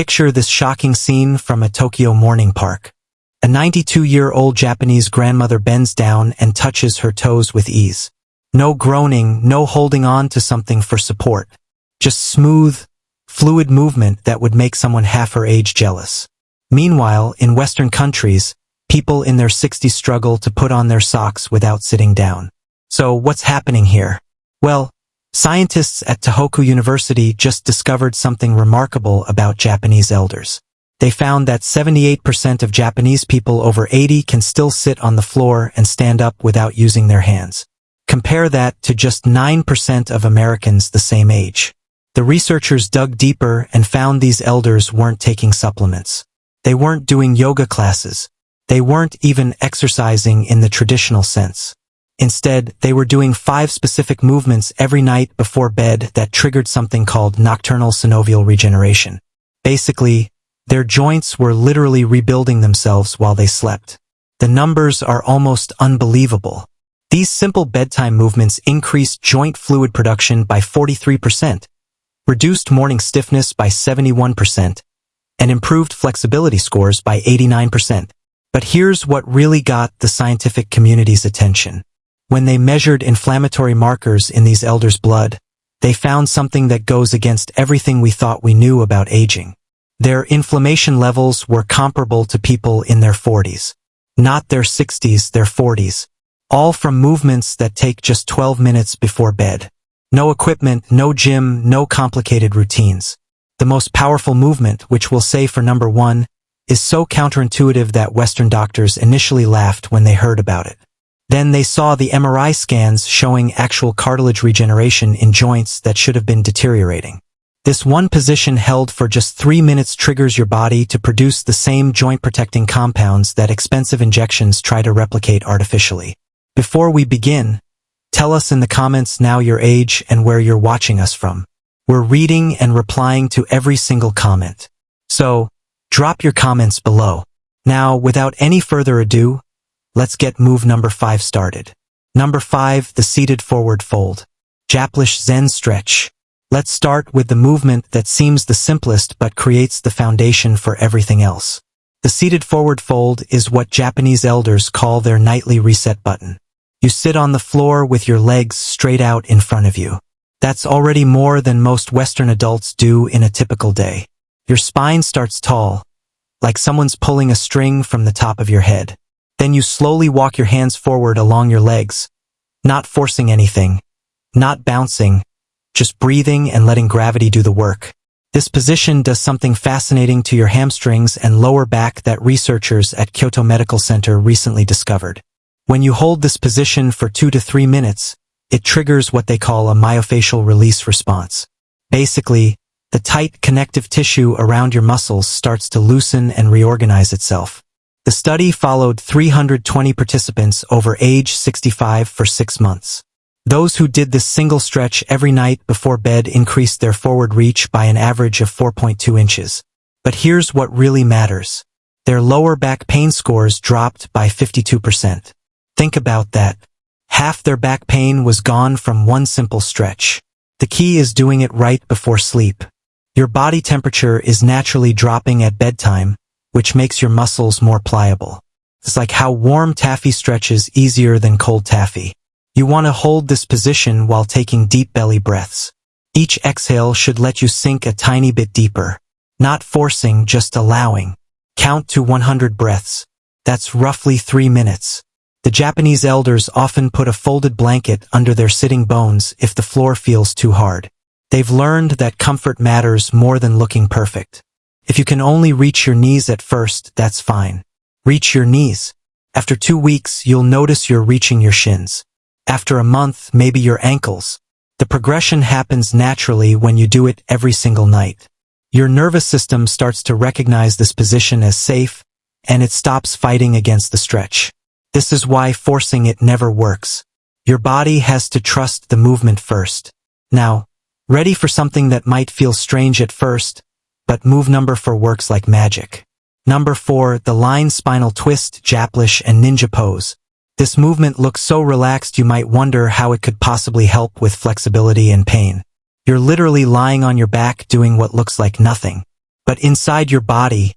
Picture this shocking scene from a Tokyo morning park. A 92-year-old Japanese grandmother bends down and touches her toes with ease. No groaning, no holding on to something for support. Just smooth, fluid movement that would make someone half her age jealous. Meanwhile, in Western countries, people in their 60s struggle to put on their socks without sitting down. So what's happening here? Well, scientists at Tohoku University just discovered something remarkable about Japanese elders. They found that 78% of Japanese people over 80 can still sit on the floor and stand up without using their hands. Compare that to just 9% of Americans the same age. The researchers dug deeper and found these elders weren't taking supplements. They weren't doing yoga classes. They weren't even exercising in the traditional sense. Instead, they were doing 5 specific movements every night before bed that triggered something called nocturnal synovial regeneration. Basically, their joints were literally rebuilding themselves while they slept. The numbers are almost unbelievable. These simple bedtime movements increased joint fluid production by 43%, reduced morning stiffness by 71%, and improved flexibility scores by 89%. But here's what really got the scientific community's attention. When they measured inflammatory markers in these elders' blood, they found something that goes against everything we thought we knew about aging. Their inflammation levels were comparable to people in their 40s. Not their 60s, their 40s. All from movements that take just 12 minutes before bed. No equipment, no gym, no complicated routines. The most powerful movement, which we'll say for number 1, is so counterintuitive that Western doctors initially laughed when they heard about it. Then they saw the MRI scans showing actual cartilage regeneration in joints that should have been deteriorating. This one position held for just 3 minutes triggers your body to produce the same joint-protecting compounds that expensive injections try to replicate artificially. Before we begin, tell us in the comments now your age and where you're watching us from. We're reading and replying to every single comment. So, drop your comments below. Now, without any further ado, let's get move number 5 started. Number 5, the seated forward fold. Japanese Zen stretch. Let's start with the movement that seems the simplest but creates the foundation for everything else. The seated forward fold is what Japanese elders call their nightly reset button. You sit on the floor with your legs straight out in front of you. That's already more than most Western adults do in a typical day. Your spine starts tall, like someone's pulling a string from the top of your head. Then you slowly walk your hands forward along your legs, not forcing anything, not bouncing, just breathing and letting gravity do the work. This position does something fascinating to your hamstrings and lower back that researchers at Kyoto Medical Center recently discovered. When you hold this position for 2 to 3 minutes, it triggers what they call a myofascial release response. Basically, the tight connective tissue around your muscles starts to loosen and reorganize itself. The study followed 320 participants over age 65 for 6 months. Those who did this single stretch every night before bed increased their forward reach by an average of 4.2 inches. But here's what really matters. Their lower back pain scores dropped by 52%. Think about that. Half their back pain was gone from one simple stretch. The key is doing it right before sleep. Your body temperature is naturally dropping at bedtime, which makes your muscles more pliable. It's like how warm taffy stretches easier than cold taffy. You want to hold this position while taking deep belly breaths. Each exhale should let you sink a tiny bit deeper. Not forcing, just allowing. Count to 100 breaths. That's roughly 3 minutes. The Japanese elders often put a folded blanket under their sitting bones if the floor feels too hard. They've learned that comfort matters more than looking perfect. If you can only reach your knees at first, that's fine. Reach your knees. After 2 weeks, you'll notice you're reaching your shins. After a month, maybe your ankles. The progression happens naturally when you do it every single night. Your nervous system starts to recognize this position as safe, and it stops fighting against the stretch. This is why forcing it never works. Your body has to trust the movement first. Now, ready for something that might feel strange at first, but move number 4 works like magic. Number 4, the line spinal twist, Japlish and ninja pose. This movement looks so relaxed you might wonder how it could possibly help with flexibility and pain. You're literally lying on your back doing what looks like nothing. But inside your body,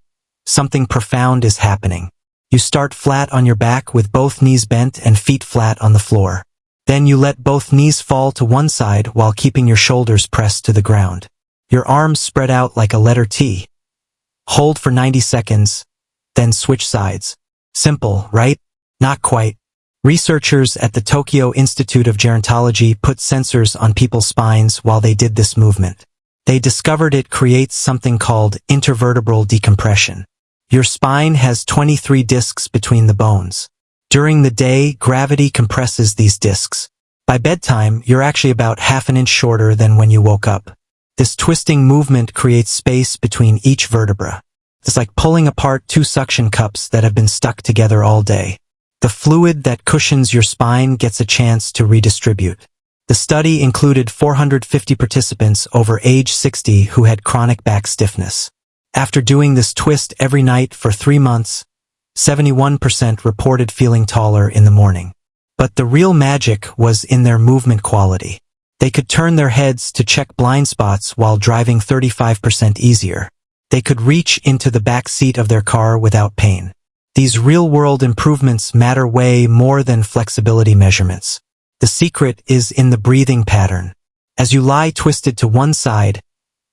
something profound is happening. You start flat on your back with both knees bent and feet flat on the floor. Then you let both knees fall to one side while keeping your shoulders pressed to the ground. Your arms spread out like a letter T. Hold for 90 seconds, then switch sides. Simple, right? Not quite. Researchers at the Tokyo Institute of Gerontology put sensors on people's spines while they did this movement. They discovered it creates something called intervertebral decompression. Your spine has 23 discs between the bones. During the day, gravity compresses these discs. By bedtime, you're actually about half an inch shorter than when you woke up. This twisting movement creates space between each vertebra. It's like pulling apart two suction cups that have been stuck together all day. The fluid that cushions your spine gets a chance to redistribute. The study included 450 participants over age 60 who had chronic back stiffness. After doing this twist every night for 3 months, 71% reported feeling taller in the morning. But the real magic was in their movement quality. They could turn their heads to check blind spots while driving 35% easier. They could reach into the back seat of their car without pain. These real-world improvements matter way more than flexibility measurements. The secret is in the breathing pattern. As you lie twisted to one side,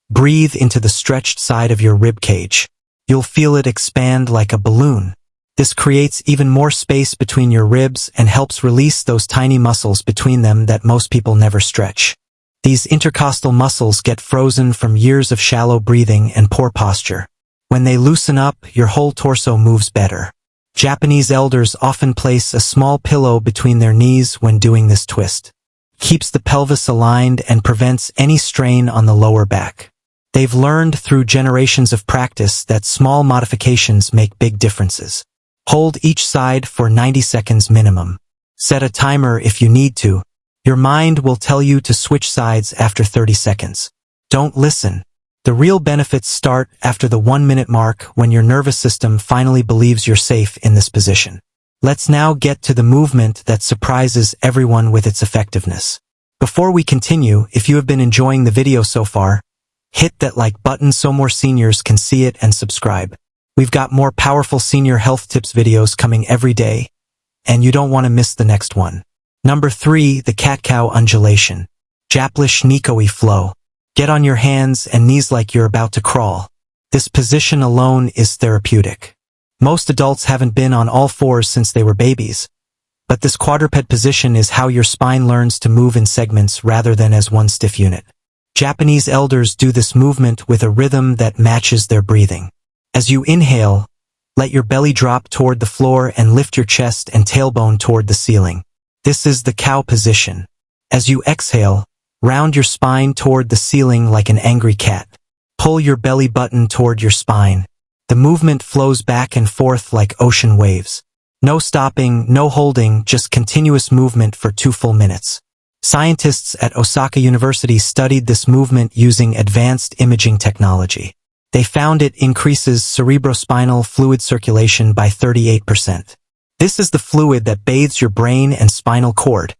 breathe into the stretched side of your rib cage. You'll feel it expand like a balloon. This creates even more space between your ribs and helps release those tiny muscles between them that most people never stretch. These intercostal muscles get frozen from years of shallow breathing and poor posture. When they loosen up, your whole torso moves better. Japanese elders often place a small pillow between their knees when doing this twist. Keeps the pelvis aligned and prevents any strain on the lower back. They've learned through generations of practice that small modifications make big differences. Hold each side for 90 seconds minimum. Set a timer if you need to. Your mind will tell you to switch sides after 30 seconds. Don't listen. The real benefits start after the 1-minute mark when your nervous system finally believes you're safe in this position. Let's now get to the movement that surprises everyone with its effectiveness. Before we continue, if you have been enjoying the video so far, hit that like button so more seniors can see it and subscribe. We've got more powerful senior health tips videos coming every day, and you don't want to miss the next one. Number 3, the cat-cow undulation. Japlish Nikoi flow. Get on your hands and knees like you're about to crawl. This position alone is therapeutic. Most adults haven't been on all fours since they were babies, but this quadruped position is how your spine learns to move in segments rather than as one stiff unit. Japanese elders do this movement with a rhythm that matches their breathing. As you inhale, let your belly drop toward the floor and lift your chest and tailbone toward the ceiling. This is the cow position. As you exhale, round your spine toward the ceiling like an angry cat. Pull your belly button toward your spine. The movement flows back and forth like ocean waves. No stopping, no holding, just continuous movement for 2 full minutes. Scientists at Osaka University studied this movement using advanced imaging technology. They found it increases cerebrospinal fluid circulation by 38%. This is the fluid that bathes your brain and spinal cord,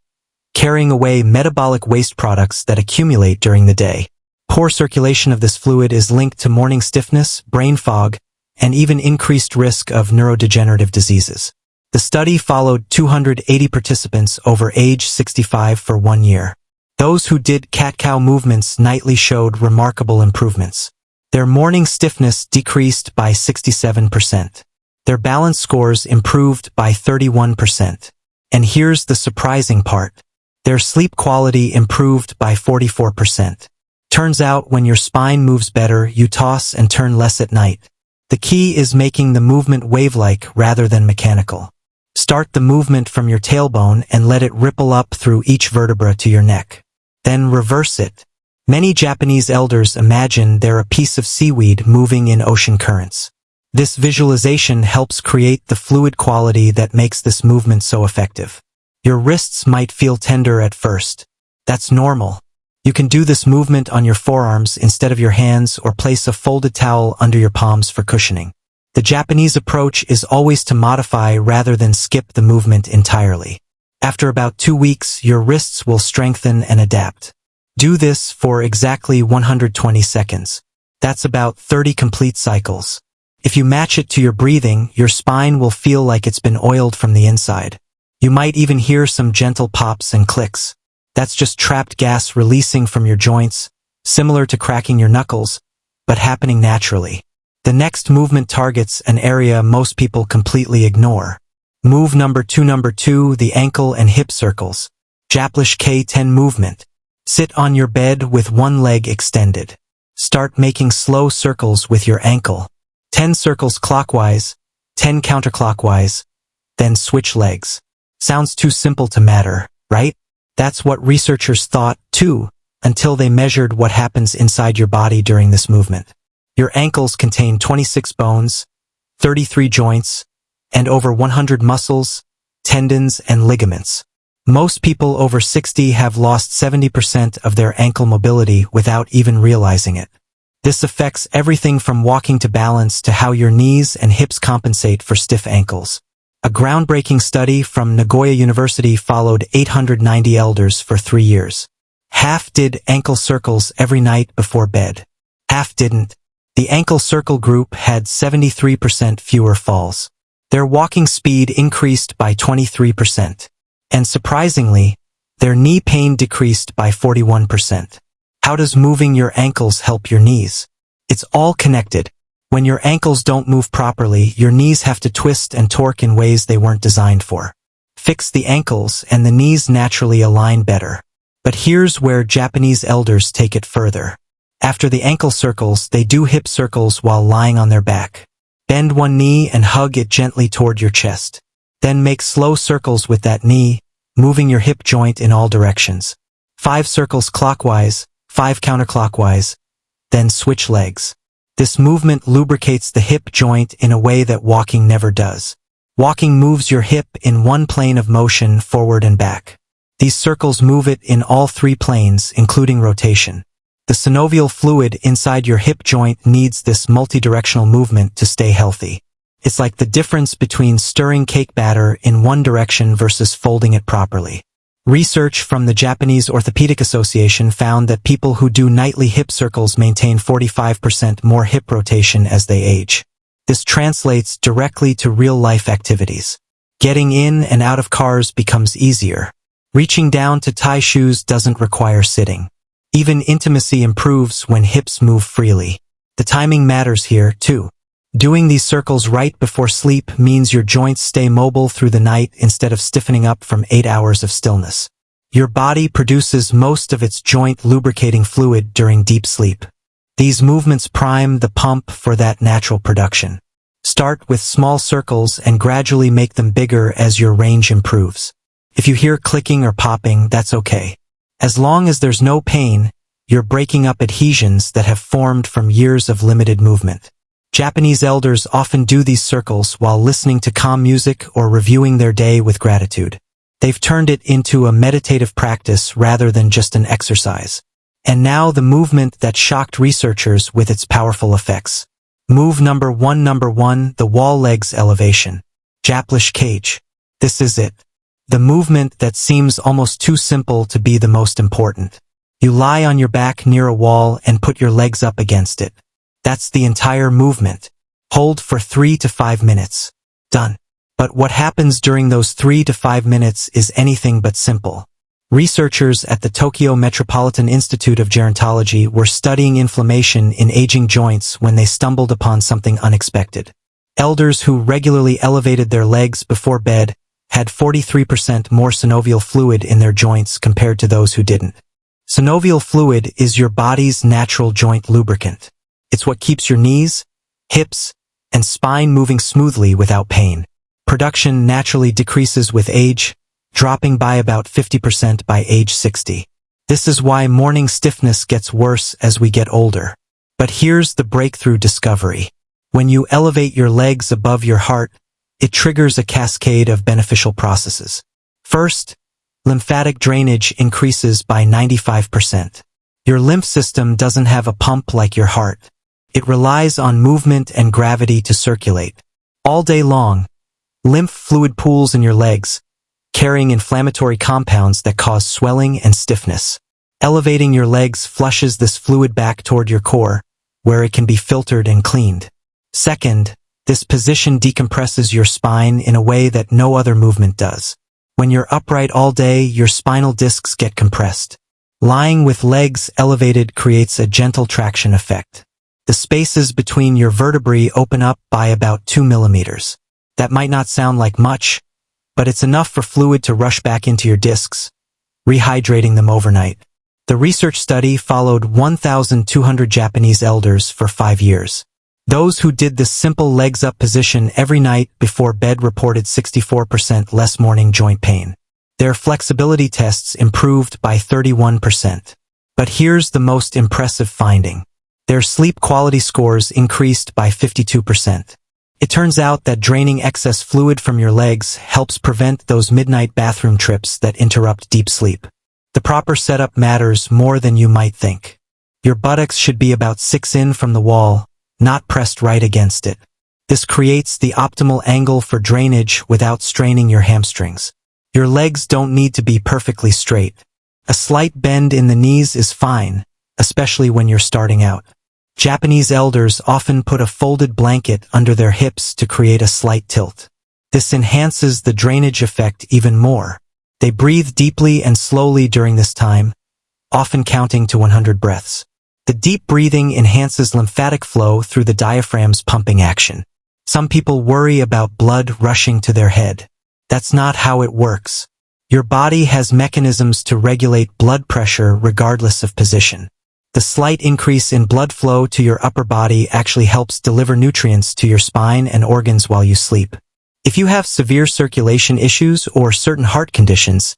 carrying away metabolic waste products that accumulate during the day. Poor circulation of this fluid is linked to morning stiffness, brain fog, and even increased risk of neurodegenerative diseases. The study followed 280 participants over age 65 for 1 year. Those who did cat-cow movements nightly showed remarkable improvements. Their morning stiffness decreased by 67%. Their balance scores improved by 31%. And here's the surprising part. Their sleep quality improved by 44%. Turns out when your spine moves better, you toss and turn less at night. The key is making the movement wave-like rather than mechanical. Start the movement from your tailbone and let it ripple up through each vertebra to your neck. Then reverse it. Many Japanese elders imagine they're a piece of seaweed moving in ocean currents. This visualization helps create the fluid quality that makes this movement so effective. Your wrists might feel tender at first. That's normal. You can do this movement on your forearms instead of your hands or place a folded towel under your palms for cushioning. The Japanese approach is always to modify rather than skip the movement entirely. After about 2 weeks, your wrists will strengthen and adapt. Do this for exactly 120 seconds. That's about 30 complete cycles. If you match it to your breathing, your spine will feel like it's been oiled from the inside. You might even hear some gentle pops and clicks. That's just trapped gas releasing from your joints, similar to cracking your knuckles, but happening naturally. The next movement targets an area most people completely ignore. Move number two, the ankle and hip circles. Japlish K10 movement. Sit on your bed with one leg extended. Start making slow circles with your ankle. 10 circles clockwise, 10 counterclockwise, then switch legs. Sounds too simple to matter, right? That's what researchers thought, too, until they measured what happens inside your body during this movement. Your ankles contain 26 bones, 33 joints, and over 100 muscles, tendons, and ligaments. Most people over 60 have lost 70% of their ankle mobility without even realizing it. This affects everything from walking to balance to how your knees and hips compensate for stiff ankles. A groundbreaking study from Nagoya University followed 890 elders for 3 years. Half did ankle circles every night before bed. Half didn't. The ankle circle group had 73% fewer falls. Their walking speed increased by 23%. And surprisingly, their knee pain decreased by 41%. How does moving your ankles help your knees? It's all connected. When your ankles don't move properly, your knees have to twist and torque in ways they weren't designed for. Fix the ankles and the knees naturally align better. But here's where Japanese elders take it further. After the ankle circles, they do hip circles while lying on their back. Bend one knee and hug it gently toward your chest. Then make slow circles with that knee, moving your hip joint in all directions. 5 circles clockwise, 5 counterclockwise, then switch legs. This movement lubricates the hip joint in a way that walking never does. Walking moves your hip in one plane of motion forward and back. These circles move it in all 3 planes, including rotation. The synovial fluid inside your hip joint needs this multidirectional movement to stay healthy. It's like the difference between stirring cake batter in one direction versus folding it properly. Research from the Japanese Orthopedic Association found that people who do nightly hip circles maintain 45% more hip rotation as they age. This translates directly to real-life activities. Getting in and out of cars becomes easier. Reaching down to tie shoes doesn't require sitting. Even intimacy improves when hips move freely. The timing matters here, too. Doing these circles right before sleep means your joints stay mobile through the night instead of stiffening up from 8 hours of stillness. Your body produces most of its joint lubricating fluid during deep sleep. These movements prime the pump for that natural production. Start with small circles and gradually make them bigger as your range improves. If you hear clicking or popping, that's okay. As long as there's no pain, you're breaking up adhesions that have formed from years of limited movement. Japanese elders often do these circles while listening to calm music or reviewing their day with gratitude. They've turned it into a meditative practice rather than just an exercise. And now the movement that shocked researchers with its powerful effects. Move number one, the wall legs elevation. Japlish cage. This is it. The movement that seems almost too simple to be the most important. You lie on your back near a wall and put your legs up against it. That's the entire movement. Hold for 3 to 5 minutes. Done. But what happens during those 3 to 5 minutes is anything but simple. Researchers at the Tokyo Metropolitan Institute of Gerontology were studying inflammation in aging joints when they stumbled upon something unexpected. Elders who regularly elevated their legs before bed had 43% more synovial fluid in their joints compared to those who didn't. Synovial fluid is your body's natural joint lubricant. It's what keeps your knees, hips, and spine moving smoothly without pain. Production naturally decreases with age, dropping by about 50% by age 60. This is why morning stiffness gets worse as we get older. But here's the breakthrough discovery. When you elevate your legs above your heart, it triggers a cascade of beneficial processes. First, lymphatic drainage increases by 95%. Your lymph system doesn't have a pump like your heart. It relies on movement and gravity to circulate. All day long, lymph fluid pools in your legs, carrying inflammatory compounds that cause swelling and stiffness. Elevating your legs flushes this fluid back toward your core, where it can be filtered and cleaned. Second, this position decompresses your spine in a way that no other movement does. When you're upright all day, your spinal discs get compressed. Lying with legs elevated creates a gentle traction effect. The spaces between your vertebrae open up by about 2 millimeters. That might not sound like much, but it's enough for fluid to rush back into your discs, rehydrating them overnight. The research study followed 1,200 Japanese elders for 5 years. Those who did this simple legs-up position every night before bed reported 64% less morning joint pain. Their flexibility tests improved by 31%. But here's the most impressive finding. Their sleep quality scores increased by 52%. It turns out that draining excess fluid from your legs helps prevent those midnight bathroom trips that interrupt deep sleep. The proper setup matters more than you might think. Your buttocks should be about 6 in from the wall, not pressed right against it. This creates the optimal angle for drainage without straining your hamstrings. Your legs don't need to be perfectly straight. A slight bend in the knees is fine, especially when you're starting out. Japanese elders often put a folded blanket under their hips to create a slight tilt. This enhances the drainage effect even more. They breathe deeply and slowly during this time, often counting to 100 breaths. The deep breathing enhances lymphatic flow through the diaphragm's pumping action. Some people worry about blood rushing to their head. That's not how it works. Your body has mechanisms to regulate blood pressure regardless of position. The slight increase in blood flow to your upper body actually helps deliver nutrients to your spine and organs while you sleep. If you have severe circulation issues or certain heart conditions,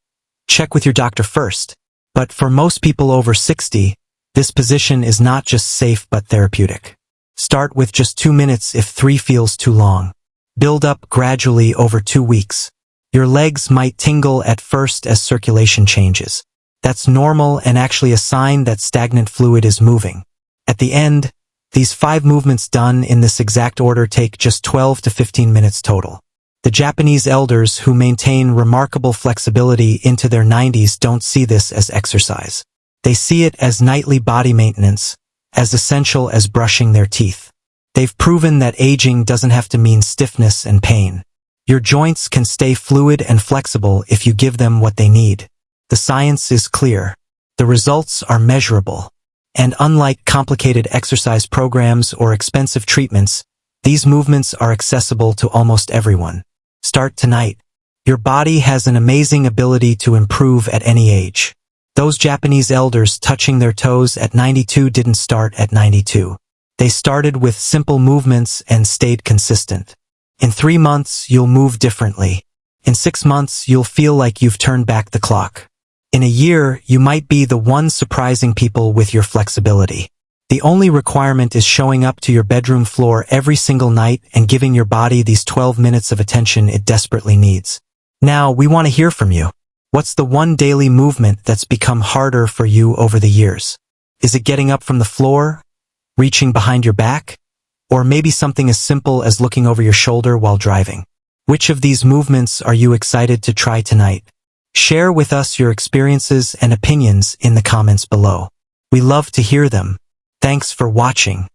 check with your doctor first. But for most people over 60, this position is not just safe but therapeutic. Start with just 2 minutes if 3 feels too long. Build up gradually over 2 weeks. Your legs might tingle at first as circulation changes. That's normal and actually a sign that stagnant fluid is moving. At the end, these 5 movements done in this exact order take just 12 to 15 minutes total. The Japanese elders who maintain remarkable flexibility into their 90s don't see this as exercise. They see it as nightly body maintenance, as essential as brushing their teeth. They've proven that aging doesn't have to mean stiffness and pain. Your joints can stay fluid and flexible if you give them what they need. The science is clear. The results are measurable. And unlike complicated exercise programs or expensive treatments, these movements are accessible to almost everyone. Start tonight. Your body has an amazing ability to improve at any age. Those Japanese elders touching their toes at 92 didn't start at 92. They started with simple movements and stayed consistent. In 3 months, you'll move differently. In 6 months, you'll feel like you've turned back the clock. In a year, you might be the one surprising people with your flexibility. The only requirement is showing up to your bedroom floor every single night and giving your body these 12 minutes of attention it desperately needs. Now, we want to hear from you. What's the one daily movement that's become harder for you over the years? Is it getting up from the floor? Reaching behind your back? Or maybe something as simple as looking over your shoulder while driving? Which of these movements are you excited to try tonight? Share with us your experiences and opinions in the comments below. We love to hear them. Thanks for watching.